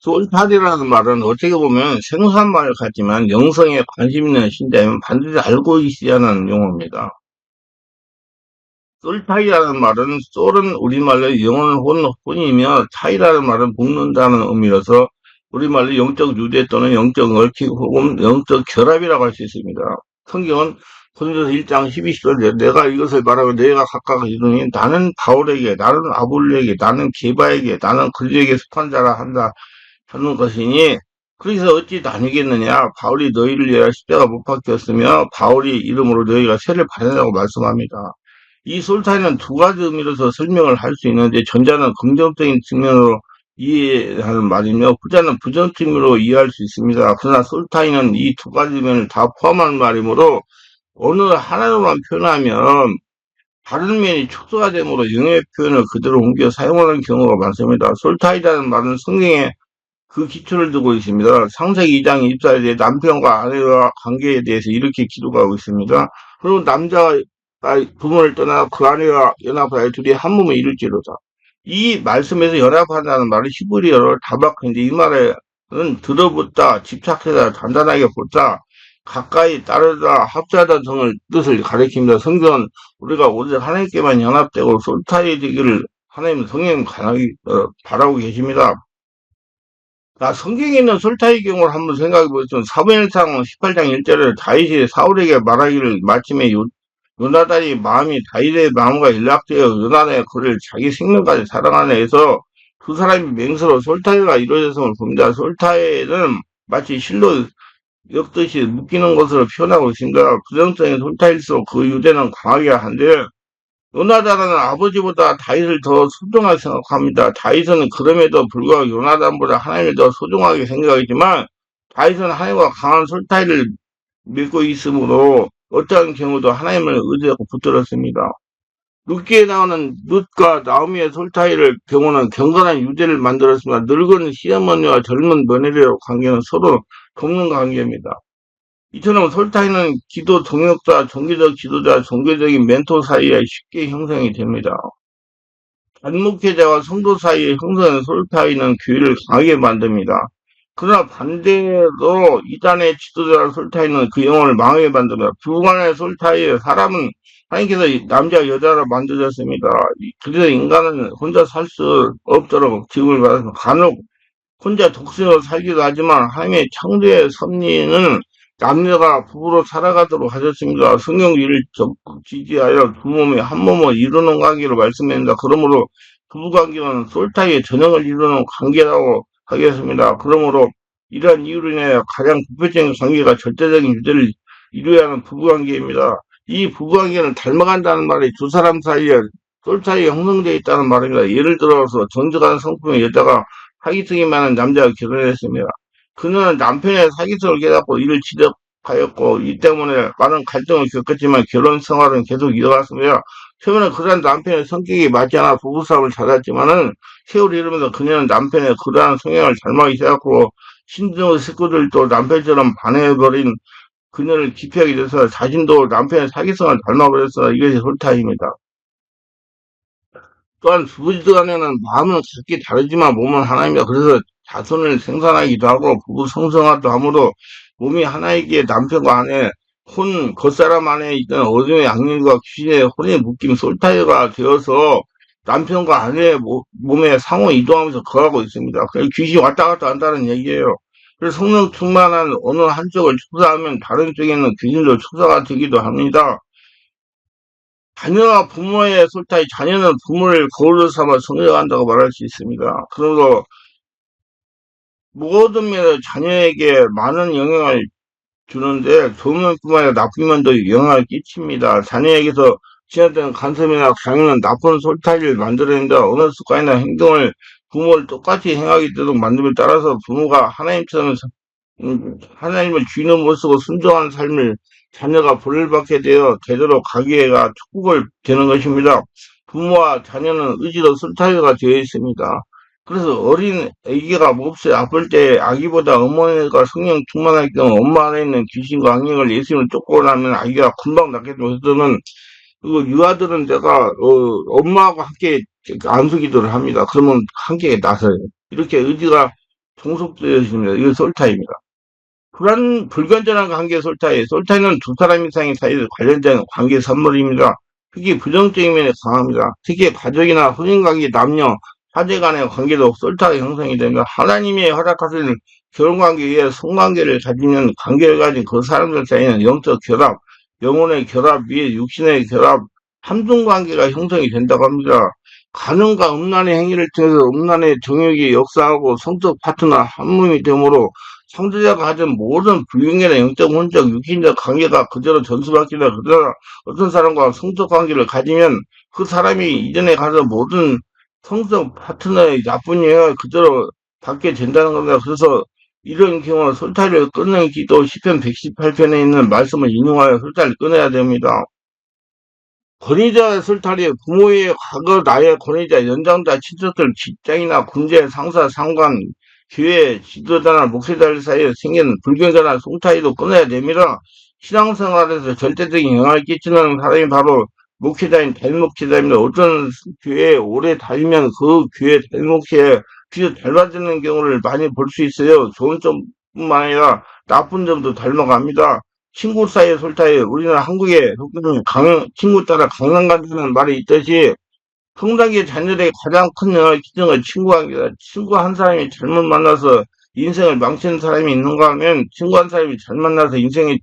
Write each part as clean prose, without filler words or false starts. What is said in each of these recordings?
솔탈이라는 말은 어떻게 보면 생소한 말 같지만 영성에 관심 있는 신자면 반드시 알고 있어야 하는 용어입니다. 솔타이라는 말은 솔은 우리말로 영혼을 혼이며 타이라는 말은 묶는다는 의미로서 우리말로 영적 유대 또는 영적 얽힘 혹은 영적 결합이라고 할 수 있습니다. 성경은 고린도서 1장 12절 내가 이것을 말하고 내가 각각 이르니 나는 바울에게 나는 아볼로에게 나는 게바에게 나는 그들에게 속한 자라 한다 하는 것이니 그래서 어찌 다니겠느냐 바울이 너희를 위하여 십자가 못 박혔으며 바울이 이름으로 너희가 세를 받으라고 말씀합니다. 이 솔타이는 두 가지 의미로서 설명을 할 수 있는데 전자는 긍정적인 측면으로 이해하는 말이며 후자는 부정적인 측면으로 이해할 수 있습니다. 그러나 솔타이는 이 두 가지 면을 다 포함한 말이므로 어느 하나로만 표현하면 다른 면이 축소가 되므로 영의 표현을 그대로 옮겨 사용하는 경우가 많습니다. 솔타이라는 말은 성경에 그 기초를 두고 있습니다. 창세기 2장 24절에 남편과 아내와 관계에 대해서 이렇게 기록하고 있습니다. 그리고 남자가 부모를 떠나 그 아내와 연합하여 둘이 한 몸에 이룰지로다. 이 말씀에서 연합한다는 말은 히브리어로 다박인데 이 말은 들어붙다, 집착하다, 단단하게 붙다, 가까이 따르다, 합자하다 등을 뜻을 가리킵니다. 성경은 우리가 오직 하나님께만 연합되고 솔타이 되기를 하나님 성령 간하게 바라고 계십니다. 성경에 있는 솔타의 경우를 한번 생각해 보시면 사무엘상 18장 1절에 다윗이 사울에게 말하기를 마침에 요나단이 마음이 다윗의 마음과 연락되어 요나단의 그를 자기 생명까지 사랑하네 해서 두 사람이 맹세로 솔타이가 이루어졌음을 봅니다. 솔타이는 마치 실로 엮듯이 묶이는 것으로 표현하고 있습니다. 부정적인 솔타일수록 그 유대는 강하게 한데 요나단은 아버지보다 다윗을 더 소중하게 생각합니다. 다윗은 그럼에도 불구하고 요나단보다 하나님을 더 소중하게 생각하지만 다윗은 하나님과 강한 솔타이를 믿고 있으므로 어떠한 경우도 하나님을 의지하고 붙들었습니다. 룻기에 나오는 룻과 나오미의 솔타이를 경우는 경건한 유대를 만들었습니다. 늙은 시어머니와 젊은 며느리의 관계는 서로 돕는 관계입니다. 이처럼 솔타이는 기도 동역자, 종교적 지도자, 종교적인 멘토 사이에 쉽게 형성이 됩니다. 단목회자와 성도 사이에 형성된 솔타이는 교회를 강하게 만듭니다. 그러나 반대로 이단의 지도자 솔타이는 그 영혼을 망하게 만듭니다. 부부간의 솔타이에 사람은 하나님께서 남자 여자로 만드셨습니다. 그래서 인간은 혼자 살 수 없도록 지음을 받아서 간혹 혼자 독신으로 살기도 하지만 하나님의 창조의 섭리는 남녀가 부부로 살아가도록 하셨습니다. 성경 이를 적극 지지하여 두 몸이 한 몸을 이루는 관계로 말씀합니다. 그러므로 부부관계는 솔타이의 전형을 이루는 관계라고 하겠습니다. 그러므로 이러한 이유로 인해 가장 부표적인 관계가 절대적인 유대를 이루어야 하는 부부관계입니다. 이 부부관계는 닮아간다는 말이 두 사람 사이에 솔타이가 형성되어 있다는 말입니다. 예를 들어서 전적한 성품의 여자가 사기성이 많은 남자가 결혼했습니다. 그는 남편의 사기성을 깨닫고 이를 지적하였고 이 때문에 많은 갈등을 겪었지만 결혼 생활은 계속 이어갔습니다. 처음에는 그러한 남편의 성격이 맞지 않아 부부싸움을 잦았지만은 세월이 흐르면서 그녀는 남편의 그러한 성향을 닮아가기 시작하고 신정의 식구들도 남편처럼 반해버린 그녀를 기피하게 돼서 자신도 남편의 사기성을 닮아버렸어. 이것이 솔타입니다. 또한 부부지도 간에는 마음은 각기 다르지만 몸은 하나입니다. 그래서 자손을 생산하기도 하고 부부 성성화도 하므로 몸이 하나이기에 남편과 아내 겉사람 안에 있던 어둠의 악령과 귀신의 혼의 묶임 솔타이가 되어서 남편과 아내의 몸에 상호 이동하면서 거하고 있습니다. 그래서 귀신이 왔다 갔다 한다는 얘기예요. 그래서 성령 충만한 어느 한쪽을 축사하면 다른 쪽에는 귀신도 축사가 되기도 합니다. 자녀와 부모의 솔타이, 자녀는 부모를 거울로 삼아 성장한다고 말할 수 있습니다. 그리고 모든 면에서 자녀에게 많은 영향을 주는데 좋은 면뿐만 아니라 나쁜 면도 영향을 끼칩니다. 자녀에게서 지나치는 간섭이나 강요는 나쁜 솔타이를 만들어낸다. 어느 습관이나 행동을 부모를 똑같이 행하게 되도록 만듦에 따라서 부모가 하나님처럼 하나님을 주인으로 모시고 순종하는 삶을 자녀가 본을 받게 되어 제대로 가기가 축복을 되는 것입니다. 부모와 자녀는 의지로 솔타이가 되어 있습니다. 그래서 어린 아기가 몹시 아플 때 아기보다 어머니가 성령 충만할 경우 엄마 안에 있는 귀신과 악령을 예수님을 쫓고 나면 아기가 금방 낫게 되면 그리고 유아들은 내가 엄마하고 함께 안수기도를 합니다. 그러면 함께 나서요. 이렇게 의지가 종속되어 있습니다. 이거 솔타입니다. 불건전한 관계 솔타이. 솔타이는 두 사람 이상의 사이에 관련된 관계 선물입니다. 특히 부정적인 면에 강합니다. 특히 가족이나 혼인관계, 남녀, 화제 간의 관계도 솔타가 형성이 됩니다. 하나님이 허락하신 결혼관계에 의해 성관계를 가지면 관계를 가진 그 사람들 사이에는 영적 결합, 영혼의 결합 위에 육신의 결합, 함중관계가 형성이 된다고 합니다. 가능과 음란의 행위를 통해서 음란의 정욕이 역사하고 성적 파트너 한 몸이 되므로 상대자가 가진 모든 불경이나 영적, 혼적, 육신적 관계가 그대로 전수받기나 그대로 어떤 사람과 성적 관계를 가지면 그 사람이 이전에 가서 모든 성적 파트너의 나쁜 영향을 그대로 받게 된다는 겁니다. 그래서 이런 경우 솔타리를 끊는 기도 10편 118편에 있는 말씀을 인용하여 솔타리를 끊어야 됩니다. 권위자 술탈이 부모의 과거 나의 권위자, 연장자, 친척들, 직장이나 군대, 상사, 상관, 교회, 지도자나 목회자들 사이에 생기는 불경전한 송타이도 끊어야 됩니다. 신앙생활에서 절대적인 영향을 끼치는 사람이 바로 목회자인 담임목회자입니다. 어떤 교회에 오래 다니면 그 교회 담임목회에 비교 닮아지는 경우를 많이 볼 수 있어요. 좋은 점뿐만 아니라 나쁜 점도 닮아갑니다. 친구 사이의 솔타에 우리는 한국에 친구 따라 강남 간다는 말이 있듯이 성장기 자녀들에게 가장 큰 영향을 끼치는 건 친구관계다. 친구 한 사람이 잘못 만나서 인생을 망치는 사람이 있는가 하면 친구 한 사람이 잘 만나서 인생의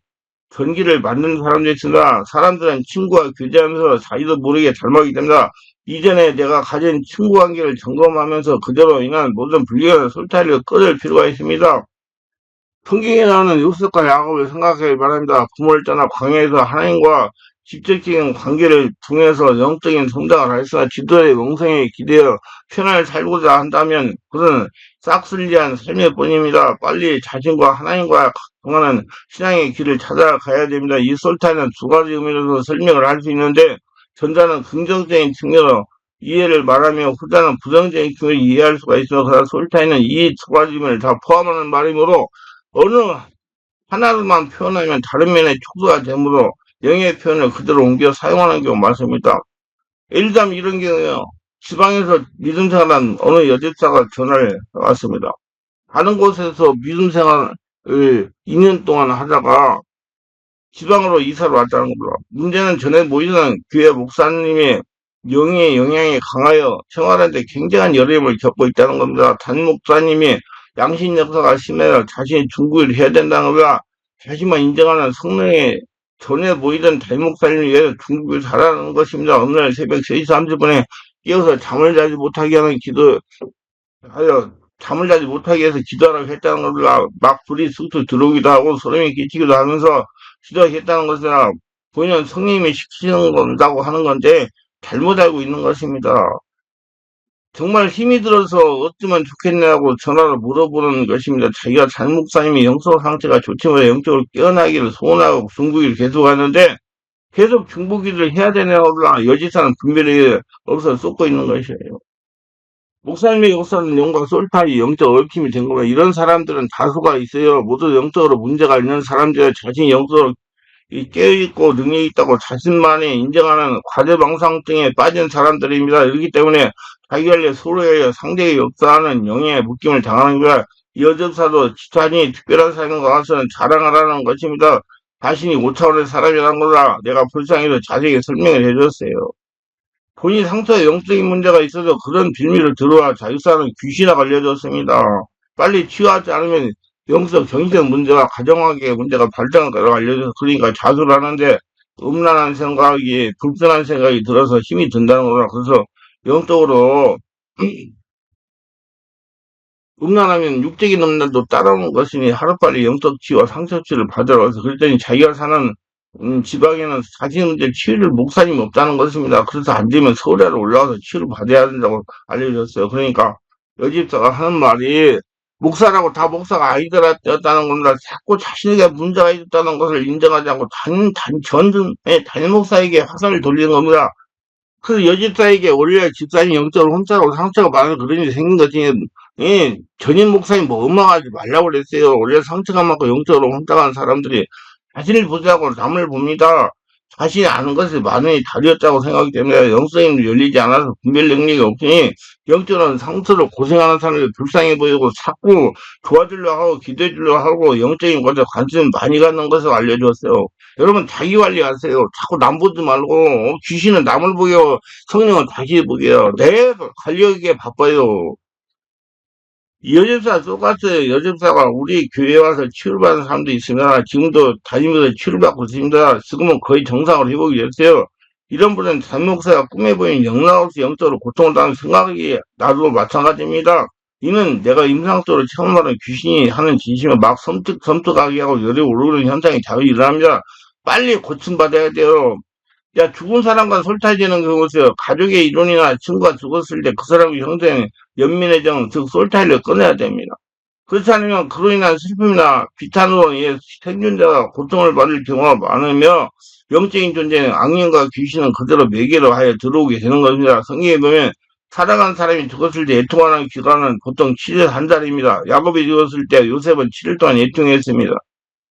전기를 만드는 사람도 있으나 사람들은 친구와 교제하면서 자기도 모르게 닮아가게 됩니다. 이전에 내가 가진 친구 관계를 점검하면서 그대로 인한 모든 불리한 솔타리를 끊을 필요가 있습니다. 성경에 나오는 요셉과 야곱을 생각하기 바랍니다. 부모를 떠나 광야에서 하나님과 직접적인 관계를 통해서 영적인 성장을 하였으나 지도의 영성에 기대어 편안히 살고자 한다면 그것은 싹쓸이한 삶일 뿐입니다. 빨리 자신과 하나님과 통하는 신앙의 길을 찾아가야 됩니다. 이 솔타는 두 가지 의미로서 설명을 할 수 있는데 전자는 긍정적인 측면으로 이해를 말하며 후자는 부정적인 측면을 이해할 수가 있어. 그래서 솔타이는 이 두 가지 의미를 다 포함하는 말이므로 어느 하나로만 표현하면 다른 면에 촉수가 되므로 영의 표현을 그대로 옮겨 사용하는 경우 많습니다. 예를 들면 이런 경우에요. 지방에서 믿음 생활한 어느 여집사가 전화를 왔습니다. 다른 곳에서 믿음 생활을 2년 동안 하다가 지방으로 이사를 왔다는 겁니다. 문제는 전에 모이던 교회 목사님의 영의 영향이 강하여 생활하는데 굉장한 어려움을 겪고 있다는 겁니다. 담임 목사님이 양심 역사가 심해서 자신이 중국을 해야 된다는 거야. 자신만 인정하는 성령의 전에 모이던 담임 목사님을 위해서 중국을 살아가는 것입니다. 어느 날 새벽 3시 30분에 깨어서 잠을 자지 못하게 하는 잠을 자지 못하게 해서 기도하라고 했다는 겁니다. 막 불이 쑥쑥 들어오기도 하고 소름이 끼치기도 하면서 기도했다는 것이나 본인은 성령님이 시키는 건다고 하는 건데 잘못 알고 있는 것입니다. 정말 힘이 들어서 어쩌면 좋겠냐고 전화로 물어보는 것입니다. 자기가 장 목사님이 영성 상태가 좋지 못해 영적으로 깨어나기를 소원하고 중보기를 계속하는데 계속 중보기를 해야 되냐고 여지사는 분별이 없어 쏟고 있는 것이에요. 목사님의 역사는 영과 솔타이 영적 얽힘이 된 겁니다. 이런 사람들은 다수가 있어요. 모두 영적으로 문제가 있는 사람들 자신이 영적으로 깨어있고 능력이 있다고 자신만이 인정하는 과대망상증에 빠진 사람들입니다. 그렇기 때문에 자기관리 서로에 상대에 역사하는 영의 묶임을 당하는 거야. 이 여접사도 자신이 특별한 사람인 것 같아서는 자랑하라는 것입니다. 자신이 5차원의 사람이라는 거라 내가 불쌍해서 자세하게 설명을 해줬어요. 본인 상처에 영적인 문제가 있어서 그런 빌미를 들어와 자기사는 귀신에 걸려졌습니다. 빨리 치유하지 않으면 영적, 정신적 문제가 가정관계 문제가 발생할 거라고 알려져서 그러니까 자수를 하는데 음란한 생각이 불편한 생각이 들어서 힘이 든다는 거라. 그래서 영적으로 음란하면 육적인 음란도 따라오는 것이니 하루빨리 영적 치유와 상처 치유를 받으라고 해서 그랬더니 자기가 사는 지방에는 자신 문제 치유를 목사님이 없다는 것입니다. 그래서 안 되면 서울에로 올라와서 치유를 받아야 된다고 알려줬어요. 그러니까 여집사가 하는 말이 목사라고 다 목사가 아니더라였다는 겁니다. 자꾸 자신에게 문제가 있다는 것을 인정하지 않고 담임 목사에게 화살을 돌리는 겁니다. 그래서 여집사에게 원래 집사님 영적으로 혼자라고 상처가 많은 그런 일이 생긴 거지. 예, 전임 목사님 뭐 원망하지 말라고 그랬어요. 원래 상처가 많고 영적으로 혼자간 사람들이 자신을 보자고 남을 봅니다. 자신이 아는 것이 많으니 다리였다고 생각하기 때문에 영성이 열리지 않아서 분별 능력이 없으니 영적인 상처로 고생하는 사람이 불쌍해 보이고 자꾸 도와주려고 하고 기도해 주려고 하고 영적인 것에 관심을 많이 갖는 것을 알려주었어요. 여러분 자기 관리하세요. 자꾸 남 보지 말고 귀신은 남을 보게요. 성령은 자기 보게요. 내 관리하기에 바빠요. 여집사 똑같아요. 여집사가 우리 교회에 와서 치료받은 사람도 있으나 지금도 다니면서 치료받고 있습니다. 지금은 거의 정상으로 회복이 됐어요. 이런 분은 잠목사가 꿈에 보이는 영락없이 영적으로 고통을 당한 생각이 나도 마찬가지입니다. 이는 내가 임상적으로 체험하는 귀신이 하는 진심을 막 섬뜩하게 하고 열이 오르는 현상이 자주 일어납니다. 빨리 고침받아야 돼요. 야, 죽은 사람과 솔타이되는 그것이요. 가족의 이론이나 친구가 죽었을 때 그 사람의 형제는 연민의 정, 즉 솔타이를 꺼내야 됩니다. 그렇지 않으면 그로 인한 슬픔이나 비탄으로 인해 생존자가 고통을 받을 경우가 많으며 영적인 존재는 악령과 귀신은 그대로 매개로 하여 들어오게 되는 것입니다. 성경에 보면 살아간 사람이 죽었을 때 애통하는 기간은 보통 7일 한 달입니다. 야곱이 죽었을 때 요셉은 7일 동안 애통했습니다.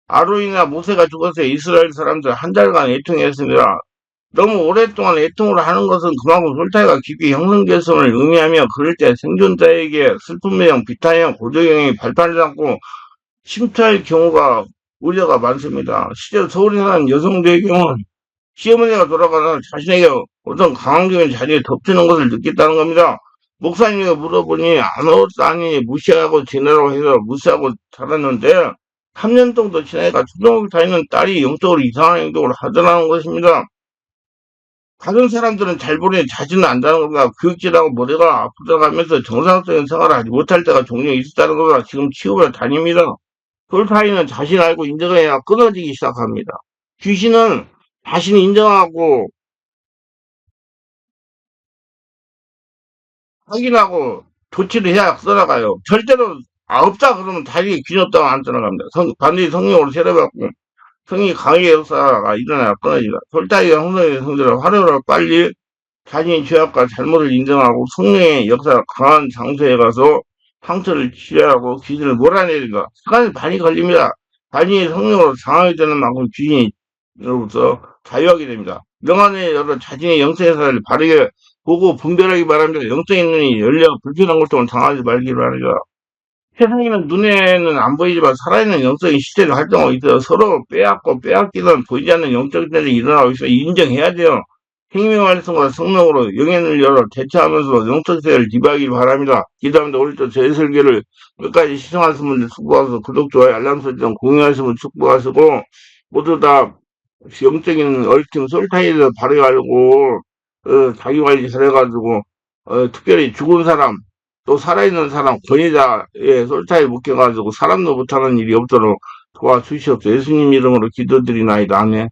아론이나 모세가 죽었을 때 이스라엘 사람들 한 달간 애통했습니다. 너무 오랫동안 애통을 하는 것은 그만큼 솔타이가 깊이 형성됐음을 의미하며 그럴 때 생존자에게 슬픔의 비탄형, 고조형이 발판을 잡고 침투할 경우가 우려가 많습니다. 실제로 서울에 사는 여성들의 경우는 시어머니가 돌아가서 자신에게 어떤 강압적인 자리에 덮치는 것을 느꼈다는 겁니다. 목사님에게 물어보니 아무것도 아니니 무시하고 지내라고 해서 무시하고 살았는데 3년 정도 지나니까 초등학교 다니는 딸이 영적으로 이상한 행동을 하더라는 것입니다. 다른 사람들은 잘 보니 자신은 안다는 겁니다. 교육질하고 머리가 아프다고 하면서 정상적인 생활을 하지 못할 때가 종종 있었다는 겁니다. 지금 치유를 다닙니다. 솔타이는 자신 알고 인정해야 끊어지기 시작합니다. 귀신은 자신이 인정하고 확인하고 조치를 해야 떠나가요. 절대로 없다 그러면 다리 귀신 없다고 안 떠나갑니다. 반드시 성령으로 세례받고 성이 강의 역사가 일어나야 끊어지다. 솔타이가 형성의 성들을 활용을 빨리 자신의 죄악과 잘못을 인정하고 성령의 역사가 강한 장소에 가서 상처를 치료하고 귀신을 몰아내리가 시간이 많이 걸립니다. 자신이 성령으로 장하게 되는 만큼 귀신으로부터 자유하게 됩니다. 명안에 열어 자신의 영성의 사를 바르게 보고 분별하기 바랍니다. 영성의 눈이 열려 불편한 고통을 당하지 말기 바랍니다. 세상에는 눈에는 안 보이지만 살아있는 영성이 실제로 활동하고 있어요. 서로 빼앗고 빼앗기는 보이지 않는 영적 대전이 일어나고 있어요. 인정해야 돼요. 생명 활성과 성령으로 영혼을 열어 대처하면서 영적 세계를 지배하길 바랍니다. 기도합니다. 오늘도 제 설계를 끝까지 시청하신 분들 축복하셔서 구독, 좋아요, 알람 설정 공유하시면 축복하시고 모두 다 영적인 얼팀 솔타이를 바로 알고 자기 관리 잘해가지고 특별히 죽은 사람 또 살아있는 사람 권위자의 솔타에 묶여가지고 사람도 못하는 일이 없도록 도와주시옵소서. 예수님 이름으로 기도드리나이다. 아멘.